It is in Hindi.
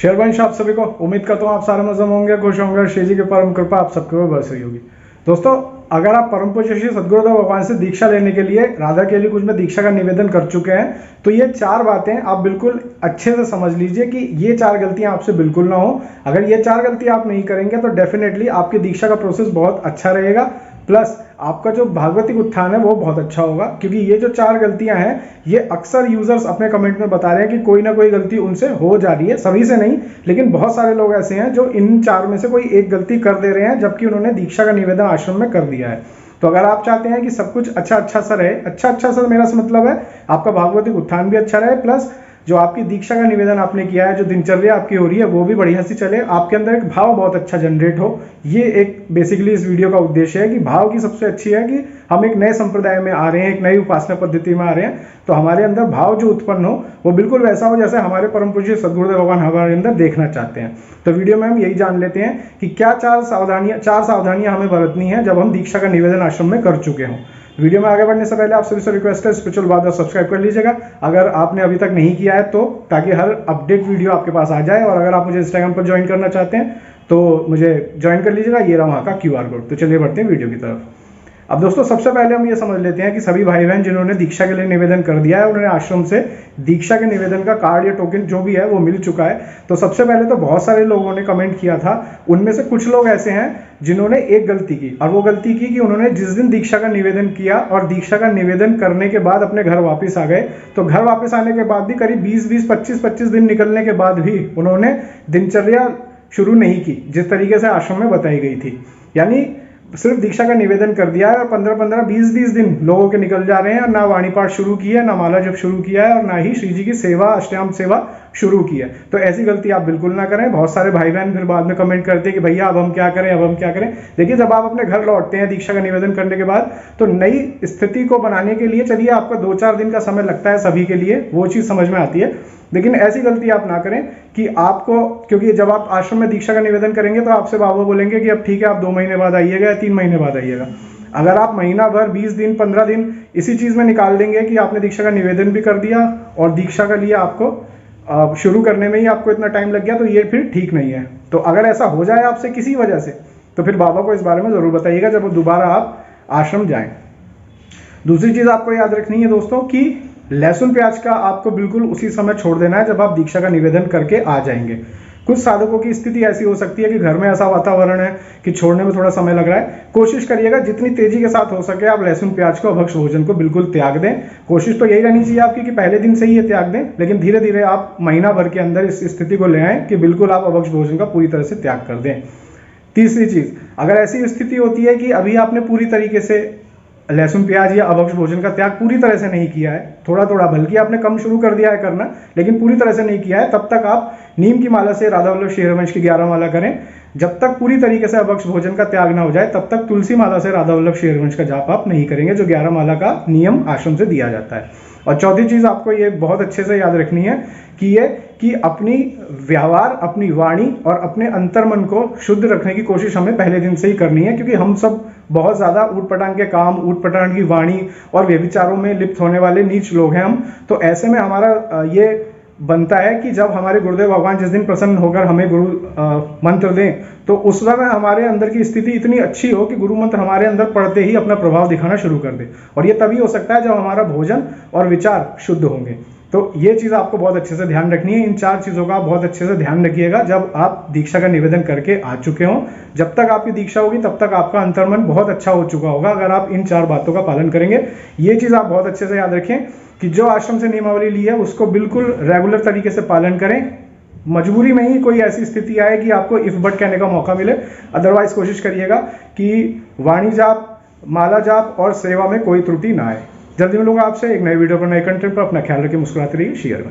शेरवंश आप सभी को उम्मीद करता हूँ आप सारे मजम होंगे, खुश होंगे। श्री जी की परम कृपा आप सबके ऊपर बरस रही होगी। दोस्तों, अगर आप परम पूज्य श्री सद्गुरुदेव भगवान से दीक्षा लेने के लिए राधा के लिए कुछ में दीक्षा का निवेदन कर चुके हैं, तो ये 4 बातें आप बिल्कुल अच्छे से समझ लीजिए कि ये 4 गलतियां आपसे बिल्कुल ना हो। अगर ये 4 गलतियां आप नहीं करेंगे तो डेफिनेटली आपकी दीक्षा का प्रोसेस बहुत अच्छा रहेगा, प्लस आपका जो भागवतिक उत्थान है वो बहुत अच्छा होगा। क्योंकि ये जो 4 गलतियां हैं ये अक्सर यूजर्स अपने कमेंट में बता रहे हैं कि कोई ना कोई गलती उनसे हो जा रही है, सभी से नहीं लेकिन बहुत सारे लोग ऐसे हैं जो इन 4 में से कोई एक गलती कर दे रहे हैं जबकि उन्होंने दीक्षा का निवेदन आश्रम में कर दिया है। तो अगर आप चाहते हैं कि सब कुछ अच्छा सा रहे, अच्छा सा मेरा मतलब है आपका भागवतिक उत्थान भी अच्छा रहे, प्लस जो आपकी दीक्षा का निवेदन आपने किया है, जो दिनचर्या आपकी हो रही है वो भी बढ़िया सी चले, आपके अंदर एक भाव बहुत अच्छा जनरेट हो। ये एक बेसिकली इस वीडियो का उद्देश्य है कि भाव की सबसे अच्छी है कि हम एक नए संप्रदाय में आ रहे हैं, एक नई उपासना पद्धति में आ रहे हैं, तो हमारे अंदर भाव जो उत्पन्न हो वो बिल्कुल वैसा हो जैसे हमारे परम पूज्य सद्गुरुदेव भगवान हमारे अंदर देखना चाहते हैं। तो वीडियो में हम यही जान लेते हैं कि क्या 4 सावधानियां हमें बरतनी है जब हम दीक्षा का निवेदन आश्रम में कर चुके हों। वीडियो में आगे बढ़ने से पहले आप सभी से रिक्वेस्ट है स्पिरिचुअल बात सब्सक्राइब कर लीजिएगा अगर आपने अभी तक नहीं किया है तो, ताकि हर अपडेट वीडियो आपके पास आ जाए। और अगर आप मुझे इंस्टाग्राम पर ज्वाइन करना चाहते हैं तो मुझे ज्वाइन कर लीजिएगा, ये रहा वहाँ का QR कोड। तो चलिए बढ़ते हैं वीडियो की तरफ। अब दोस्तों, सबसे पहले हम ये समझ लेते हैं कि सभी भाई बहन जिन्होंने दीक्षा के लिए निवेदन कर दिया है, उन्होंने आश्रम से दीक्षा के निवेदन का कार्ड या टोकन जो भी है वो मिल चुका है। तो सबसे पहले तो बहुत सारे लोगों ने कमेंट किया था, उनमें से कुछ लोग ऐसे हैं जिन्होंने एक गलती की, और वो गलती की कि उन्होंने जिस दिन दीक्षा का निवेदन किया और दीक्षा का निवेदन करने के बाद अपने घर वापस आ गए, तो घर वापस आने के बाद भी करीब 20-25 दिन निकलने के बाद भी उन्होंने दिनचर्या शुरू नहीं की जिस तरीके से आश्रम में बताई गई थी। यानी सिर्फ दीक्षा का निवेदन कर दिया है और 15-20 दिन लोगों के निकल जा रहे हैं, और ना वाणी पाठ शुरू किया है, ना माला जप शुरू किया है, और ना ही श्री जी की सेवा, अष्टयाम सेवा शुरू की है। तो ऐसी गलती आप बिल्कुल ना करें। बहुत सारे भाई बहन फिर बाद में कमेंट करते हैं कि भैया अब हम क्या करें, अब हम क्या करें। देखिए, जब आप अपने घर लौटते हैं दीक्षा का निवेदन करने के बाद, तो नई स्थिति को बनाने के लिए चलिए आपका 2-4 दिन का समय लगता है सभी के लिए, वो चीज़ समझ में आती है, लेकिन ऐसी गलती आप ना करें कि आपको, क्योंकि जब आप आश्रम में दीक्षा का निवेदन करेंगे तो आपसे बाबा बोलेंगे कि अब ठीक है आप 2 महीने बाद आइएगा या 3 महीने बाद आइएगा। अगर आप महीना भर, 20 दिन, 15 दिन इसी चीज़ में निकाल देंगे कि आपने दीक्षा का निवेदन भी कर दिया और दीक्षा के लिए आपको शुरू करने में ही आपको इतना टाइम लग गया, तो ये फिर ठीक नहीं है। तो अगर ऐसा हो जाए आपसे किसी वजह से, तो फिर बाबा को इस बारे में ज़रूर बताइएगा जब दोबारा आप आश्रम जाएं। दूसरी चीज़ आपको याद रखनी है दोस्तों कि लहसुन प्याज का आपको बिल्कुल उसी समय छोड़ देना है जब आप दीक्षा का निवेदन करके आ जाएंगे। कुछ साधकों की स्थिति ऐसी हो सकती है कि घर में ऐसा वातावरण है कि छोड़ने में थोड़ा समय लग रहा है। कोशिश करिएगा जितनी तेजी के साथ हो सके आप लहसुन प्याज को, अभक्ष भोजन को बिल्कुल त्याग दें। कोशिश तो यही रहनी चाहिए आपकी कि पहले दिन से ही ये त्याग दें, लेकिन धीरे धीरे आप महीना भर के अंदर इस स्थिति को ले आएँ कि बिल्कुल आप अभक्ष भोजन का पूरी तरह से त्याग कर दें। तीसरी चीज़, अगर ऐसी स्थिति होती है कि अभी आपने पूरी तरीके से लहसुन प्याज या अभक्ष भोजन का त्याग पूरी तरह से नहीं किया है, थोड़ा थोड़ा बल्कि आपने कम शुरू कर दिया है करना, लेकिन पूरी तरह से नहीं किया है, तब तक आप नीम की माला से राधा वल्लभ श्री हरिवंश की 11 माला करें। जब तक पूरी तरीके से अभक्ष भोजन का त्याग ना हो जाए तब तक तुलसी माला से राधा वल्लभ श्री हरिवंश का जाप आप नहीं करेंगे, जो 11 माला का नियम आश्रम से दिया जाता है। और चौथी चीज़ आपको ये बहुत अच्छे से याद रखनी है कि अपनी व्यवहार, अपनी वाणी और अपने अंतर्मन को शुद्ध रखने की कोशिश हमें पहले दिन से ही करनी है, क्योंकि हम सब बहुत ज़्यादा ऊट-पटांग के काम, ऊट-पटांग की वाणी और व्यभिचारों में लिप्त होने वाले नीच लोग हैं हम। तो ऐसे में हमारा ये बनता है कि जब हमारे गुरुदेव भगवान जिस दिन प्रसन्न होकर हमें गुरु मंत्र दें, तो उस समय हमारे अंदर की स्थिति इतनी अच्छी हो कि गुरु मंत्र हमारे अंदर पढ़ते ही अपना प्रभाव दिखाना शुरू कर दे। और ये तभी हो सकता है जब हमारा भोजन और विचार शुद्ध होंगे। तो ये चीज़ आपको बहुत अच्छे से ध्यान रखनी है। इन 4 चीज़ों का आप बहुत अच्छे से ध्यान रखिएगा जब आप दीक्षा का निवेदन करके आ चुके हों। जब तक आपकी दीक्षा होगी तब तक आपका अंतर्मन बहुत अच्छा हो चुका होगा अगर आप इन 4 बातों का पालन करेंगे। ये चीज़ आप बहुत अच्छे से याद रखें कि जो आश्रम से नियमावली ली है उसको बिल्कुल रेगुलर तरीके से पालन करें। मजबूरी में ही कोई ऐसी स्थिति आए कि आपको इफ बट कहने का मौका मिले, अदरवाइज कोशिश करिएगा कि वाणी जाप, माला जाप और सेवा में कोई त्रुटि ना आए। जल्दी मिलूंगा आपसे एक नए वीडियो पर, नए कंटेंट पर। अपना ख्याल रखिए, मुस्कुराते रहिए। शेयर में